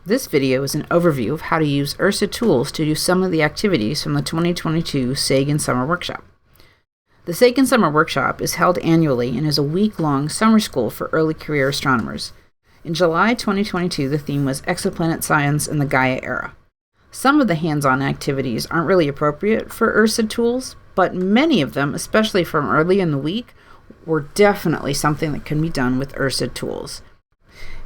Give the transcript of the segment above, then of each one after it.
This video is an overview of how to use IRSA tools to do some of the activities from the 2022 Sagan Summer Workshop. The Sagan Summer Workshop is held annually and is a week-long summer school for early career astronomers. In July 2022, the theme was Exoplanet Science in the Gaia Era. Some of the hands-on activities aren't really appropriate for IRSA tools, but many of them, especially from early in the week, were definitely something that can be done with IRSA tools.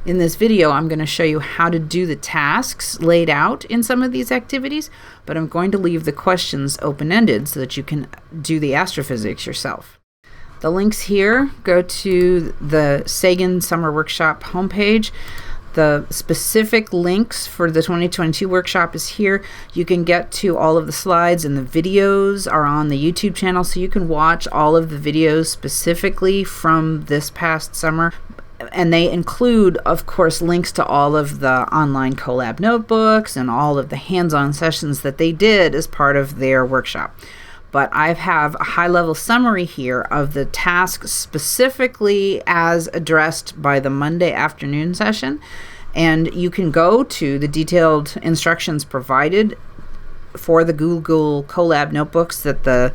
In this video, I'm going to show you how to do the tasks laid out in some of these activities, but I'm going to leave the questions open-ended so that you can do the astrophysics yourself. The links here go to the Sagan Summer Workshop homepage. The specific links for the 2022 workshop is here. You can get to all of the slides, and the videos are on the YouTube channel, so you can watch all of the videos specifically from this past summer. And they include, of course, links to all of the online collab notebooks and all of the hands-on sessions that they did as part of their workshop. But I have a high-level summary here of the tasks specifically as addressed by the Monday afternoon session. And you can go to the detailed instructions provided for the Google Colab notebooks that the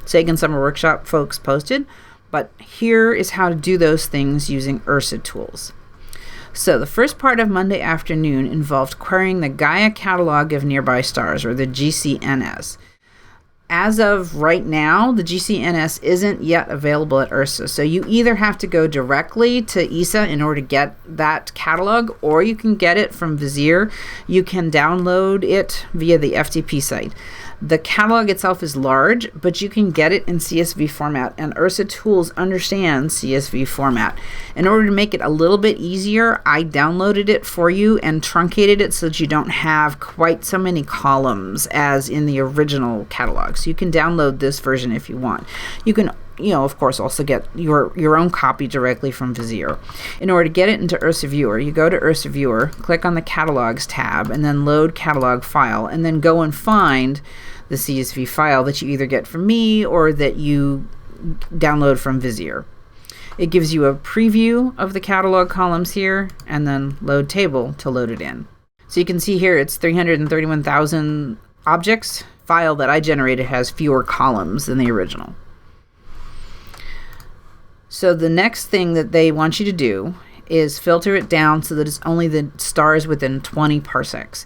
Sagan Summer Workshop folks posted. But here is how to do those things using IRSA tools. So the first part of Monday afternoon involved querying the Gaia Catalog of Nearby Stars, or the GCNS. As of right now, the GCNS isn't yet available at IRSA, so you either have to go directly to ESA in order to get that catalog, or you can get it from Vizier. You can download it via the FTP site. The catalog itself is large, but you can get it in CSV format, and IRSA tools understand CSV format. In order to make it a little bit easier, I downloaded it for you and truncated it so that you don't have quite so many columns as in the original catalog. So you can download this version if you want. You can, of course, also get your own copy directly from Vizier. In order to get it into IRSA Viewer, you go to IRSA Viewer, click on the Catalogs tab, and then Load Catalog File, and then go and find the CSV file that you either get from me or that you download from Vizier. It gives you a preview of the catalog columns here, and then Load Table to load it in. So you can see here it's 331,000 objects. File that I generated has fewer columns than the original. So the next thing that they want you to do is filter it down so that it's only the stars within 20 parsecs.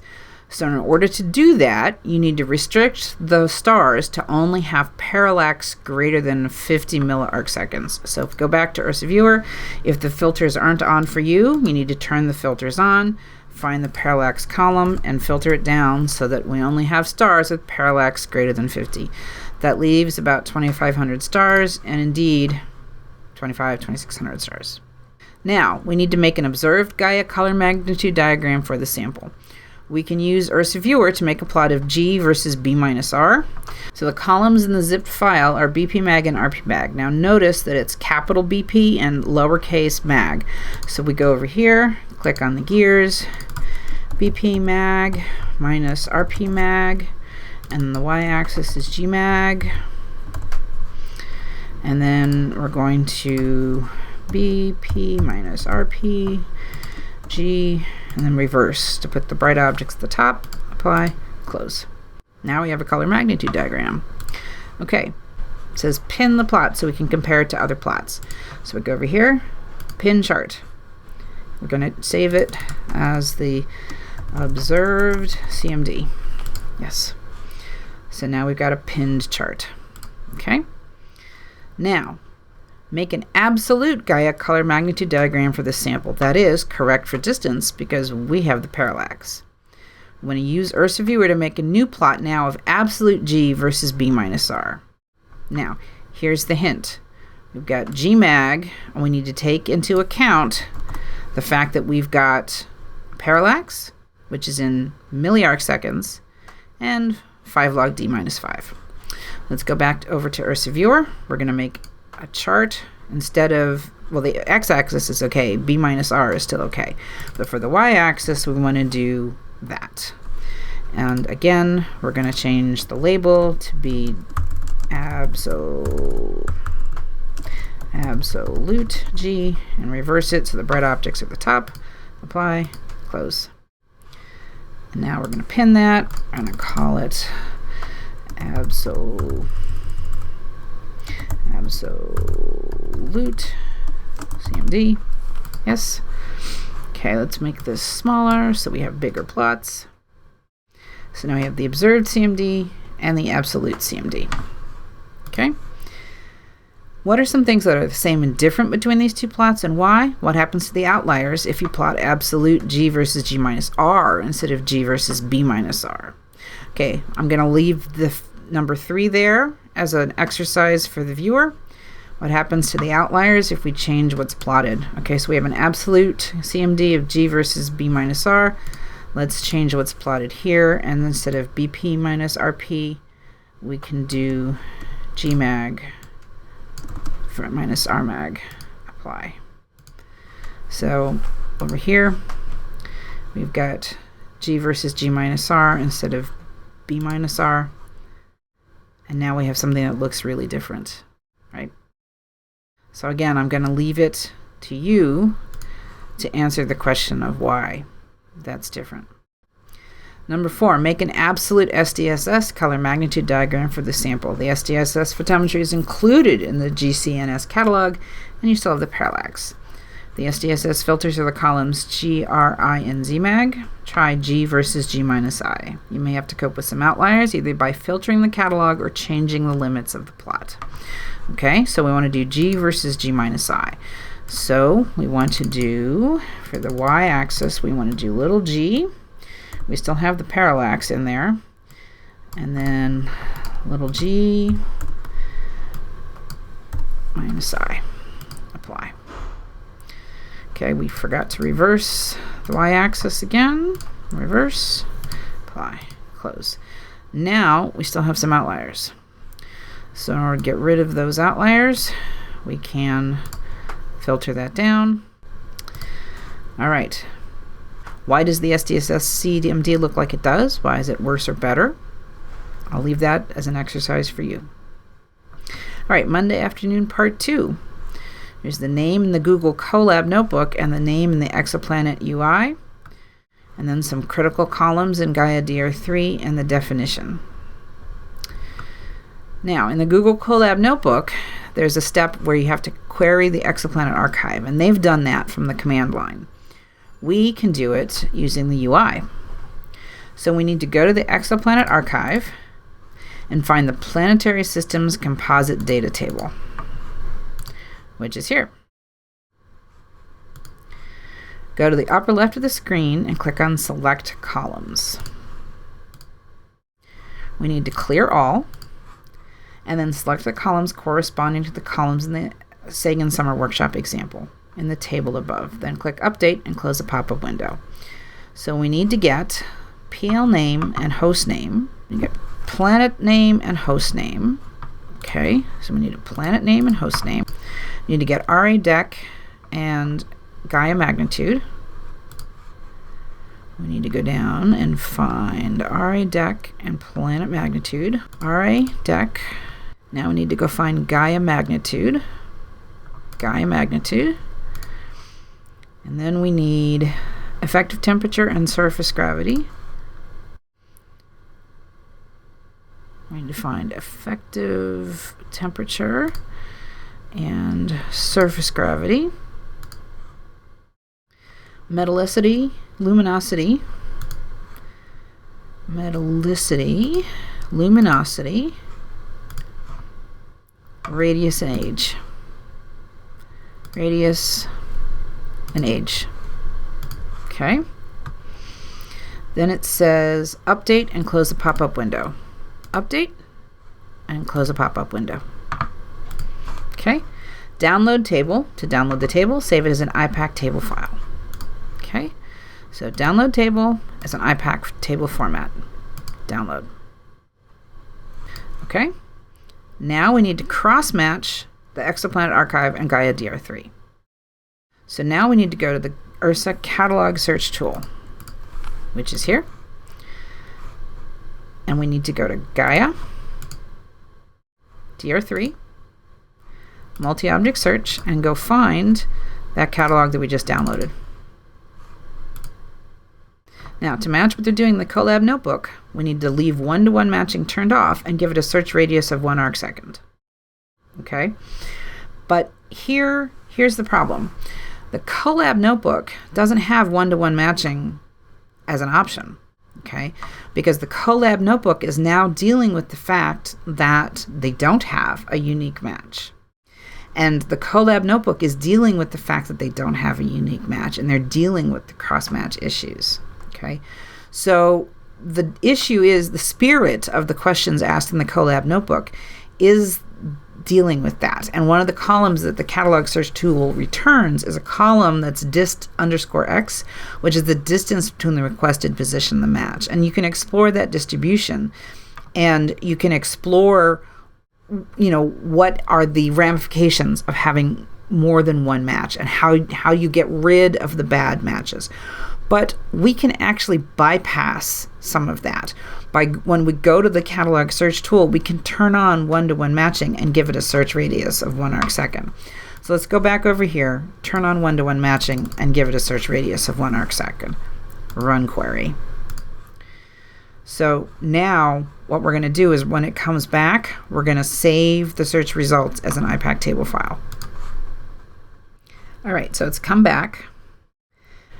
So in order to do that, you need to restrict the stars to only have parallax greater than 50 milliarcseconds. So if you go back to IRSA Viewer, if the filters aren't on for you, you need to turn the filters on, find the parallax column, and filter it down so that we only have stars with parallax greater than 50. That leaves about 2,500 stars, and indeed 2,600 stars. Now, we need to make an observed Gaia color magnitude diagram for the sample. We can use IRSA Viewer to make a plot of G versus B minus R. So the columns in the zipped file are BP mag and RP mag. Now notice that it's capital BP and lowercase mag. So we go over here, click on the gears, BP mag minus RP mag, and the y-axis is G mag. And then we're going to BP minus RP, G, and then reverse to put the bright objects at the top, apply, close. Now we have a color magnitude diagram. Okay, it says pin the plot so we can compare it to other plots. So we go over here, pin chart. We're going to save it as the observed CMD. Yes. So now we've got a pinned chart. Okay. Now, make an absolute Gaia color magnitude diagram for this sample. That is correct for distance because we have the parallax. I'm going to use IRSA Viewer to make a new plot now of absolute G versus B minus R. Now, here's the hint. We've got G mag, and we need to take into account the fact that we've got parallax, which is in milliarcseconds, and 5 log D minus 5. Let's go back over to IRSA Viewer. We're going to make a chart instead of, well, the x-axis is okay, B minus R is still okay, but for the y-axis we want to do that. And again, we're going to change the label to be absolute G and reverse it so the bright objects are at the top, apply, close. Now we're going to pin that. I'm going to call it absolute CMD. Yes. Okay, let's make this smaller so we have bigger plots. So now we have the observed CMD and the absolute CMD. Okay. What are some things that are the same and different between these two plots, and why? What happens to the outliers if you plot absolute G versus G minus R instead of G versus B minus R? Okay, I'm going to leave the number 3 there as an exercise for the viewer. What happens to the outliers if we change what's plotted? Okay, so we have an absolute CMD of G versus B minus R. Let's change what's plotted here, and instead of BP minus RP, we can do Gmag minus Rmag. Apply. So over here, we've got G versus G minus R instead of B minus R. And now we have something that looks really different, right? So again, I'm going to leave it to you to answer the question of why that's different. Number 4, make an absolute SDSS color magnitude diagram for the sample. The SDSS photometry is included in the GCNS catalog, and you still have the parallax. The SDSS filters are the columns G, R, I, and Zmag. Try G versus G minus I. You may have to cope with some outliers, either by filtering the catalog or changing the limits of the plot. Okay, so we want to do G versus G minus I. So we want to do, for the y-axis, we want to do little g. We still have the parallax in there. And then little g minus I. Apply. Okay, we forgot to reverse the y-axis again. Reverse. Apply. Close. Now we still have some outliers. So in order to get rid of those outliers, we can filter that down. All right. Why does the SDSS CMD look like it does? Why is it worse or better? I'll leave that as an exercise for you. All right, Monday afternoon, part 2. Here's the name in the Google Colab notebook and the name in the Exoplanet UI. And then some critical columns in Gaia DR3 and the definition. Now, in the Google Colab notebook, there's a step where you have to query the Exoplanet archive, and they've done that from the command line. We can do it using the UI. So we need to go to the Exoplanet archive and find the Planetary Systems Composite Data Table, which is here. Go to the upper left of the screen and click on Select Columns. We need to clear all, and then select the columns corresponding to the columns in the Sagan Summer Workshop example in the table above. Then click Update and close the pop-up window. So we need to get PL name and host name. We get planet name and host name. Okay, so we need a planet name and host name. We need to get RA deck and Gaia magnitude. We need to go down and find RA deck and planet magnitude. RA deck. Now we need to go find Gaia magnitude. Gaia magnitude. And then we need effective temperature and surface gravity. We need to find effective temperature and surface gravity. Metallicity, luminosity, luminosity, radius and age. Radius and age. Okay. Then it says update and close the pop-up window. Update and close the pop-up window. Okay. Download table. To download the table, save it as an IPAC table file. Okay. So download table as an IPAC table format. Download. Okay. Now we need to cross-match the Exoplanet Archive and Gaia DR3. So now we need to go to the IRSA catalog search tool, which is here. And we need to go to Gaia, DR3, multi-object search, and go find that catalog that we just downloaded. Now, to match what they're doing in the Colab notebook, we need to leave one-to-one matching turned off and give it a search radius of 1 arcsecond. Okay? But here's the problem. The Colab notebook doesn't have one-to-one matching as an option. Okay? Because the Colab notebook is now dealing with the fact that they don't have a unique match. And the Colab notebook is dealing with the fact that they don't have a unique match, and they're dealing with the cross-match issues. Okay, so the issue is the spirit of the questions asked in the Colab notebook is dealing with that. And one of the columns that the catalog search tool returns is a column that's dist_x, which is the distance between the requested position and the match. And you can explore that distribution, and you can explore, what are the ramifications of having more than one match and how you get rid of the bad matches. But we can actually bypass some of that. When we go to the catalog search tool, we can turn on one-to-one matching and give it a search radius of 1 arcsecond. So let's go back over here, turn on one-to-one matching, and give it a search radius of 1 arcsecond. Run query. So now what we're going to do is when it comes back, we're going to save the search results as an IPAC table file. All right, so it's come back.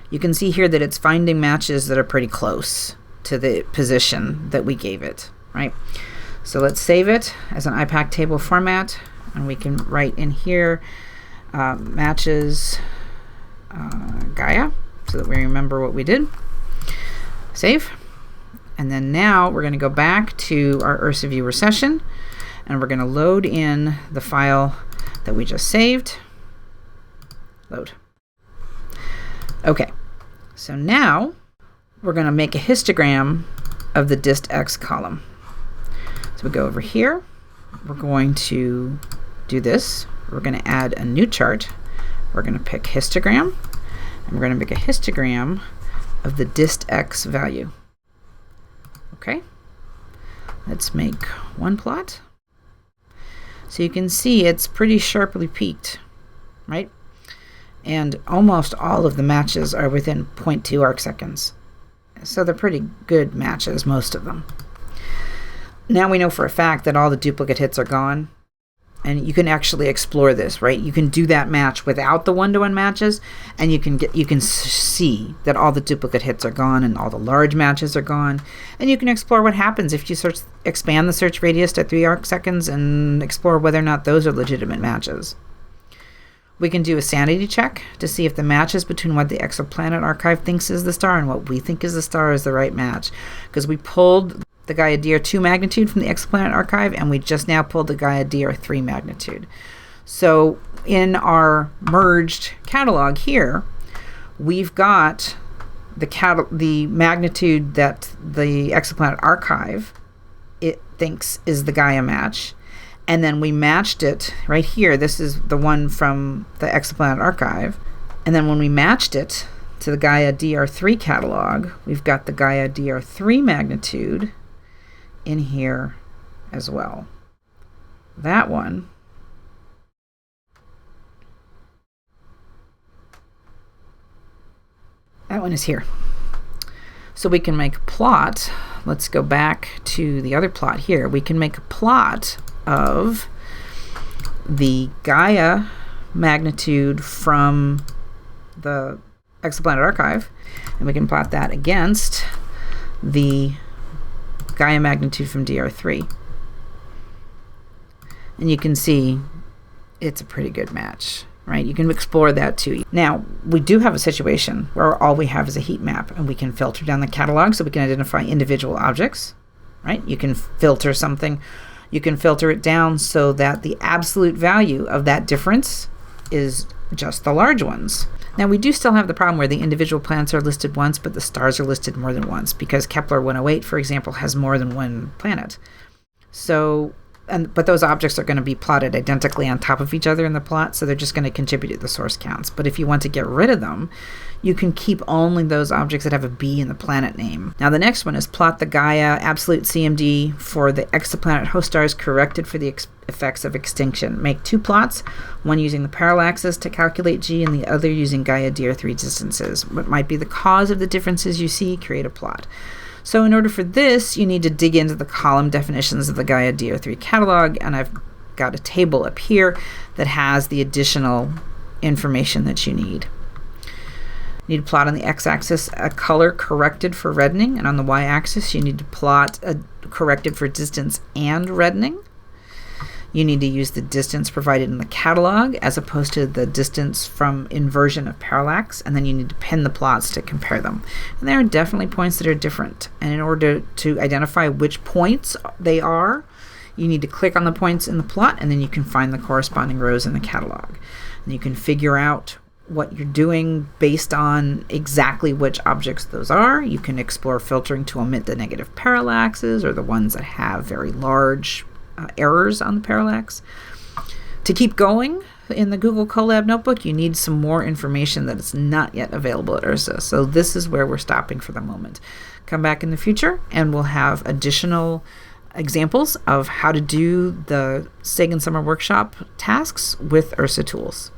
You can see here that it's finding matches that are pretty close to the position that we gave it, right? So let's save it as an IPAC table format, and we can write in here matches Gaia, so that we remember what we did. Save. And then now we're going to go back to our IRSA viewer session, and we're going to load in the file that we just saved. Load. Okay, so now we're going to make a histogram of the dist_x column. So we go over here. We're going to do this. We're going to add a new chart. We're going to pick histogram, and we're going to make a histogram of the dist_x value. Okay, let's make one plot. So you can see it's pretty sharply peaked, right? And almost all of the matches are within 0.2 arcseconds. So they're pretty good matches, most of them. Now we know for a fact that all the duplicate hits are gone. And you can actually explore this, right? You can do that match without the one-to-one matches, and you can see that all the duplicate hits are gone and all the large matches are gone. And you can explore what happens if you expand the search radius to 3 arcseconds and explore whether or not those are legitimate matches. We can do a sanity check to see if the matches between what the exoplanet archive thinks is the star and what we think is the star is the right match. Because we pulled the Gaia DR2 magnitude from the exoplanet archive, and we just now pulled the Gaia DR3 magnitude. So in our merged catalog here, we've got the magnitude that the exoplanet archive it thinks is the Gaia match. And then we matched it right here. This is the one from the exoplanet archive. And then when we matched it to the Gaia DR3 catalog, we've got the Gaia DR3 magnitude in here as well. That one is here. So we can make a plot. Let's go back to the other plot here. We can make a plot of the Gaia magnitude from the exoplanet archive, and we can plot that against the Gaia magnitude from DR3. And you can see it's a pretty good match, right? You can explore that too. Now, we do have a situation where all we have is a heat map, and we can filter down the catalog so we can identify individual objects, right? You can filter something. You can filter it down so that the absolute value of that difference is just the large ones. Now, we do still have the problem where the individual planets are listed once, but the stars are listed more than once, because Kepler 108, for example, has more than one planet. So but those objects are going to be plotted identically on top of each other in the plot, so they're just going to contribute to the source counts. But if you want to get rid of them, you can keep only those objects that have a B in the planet name. Now the next one is plot the Gaia absolute CMD for the exoplanet host stars corrected for the effects of extinction. Make 2 plots, one using the parallaxes to calculate G and the other using Gaia DR3 distances. What might be the cause of the differences you see? Create a plot. So in order for this, you need to dig into the column definitions of the Gaia DR3 catalog, and I've got a table up here that has the additional information that you need. You need to plot on the x-axis a color corrected for reddening, and on the y-axis you need to plot a corrected for distance and reddening. You need to use the distance provided in the catalog as opposed to the distance from inversion of parallax, and then you need to pin the plots to compare them. And there are definitely points that are different, and in order to identify which points they are, you need to click on the points in the plot, and then you can find the corresponding rows in the catalog. And you can figure out what you're doing based on exactly which objects those are. You can explore filtering to omit the negative parallaxes or the ones that have very large errors on the parallax. To keep going in the Google Colab notebook, you need some more information that is not yet available at IRSA. So this is where we're stopping for the moment. Come back in the future and we'll have additional examples of how to do the Sagan Summer Workshop tasks with IRSA tools.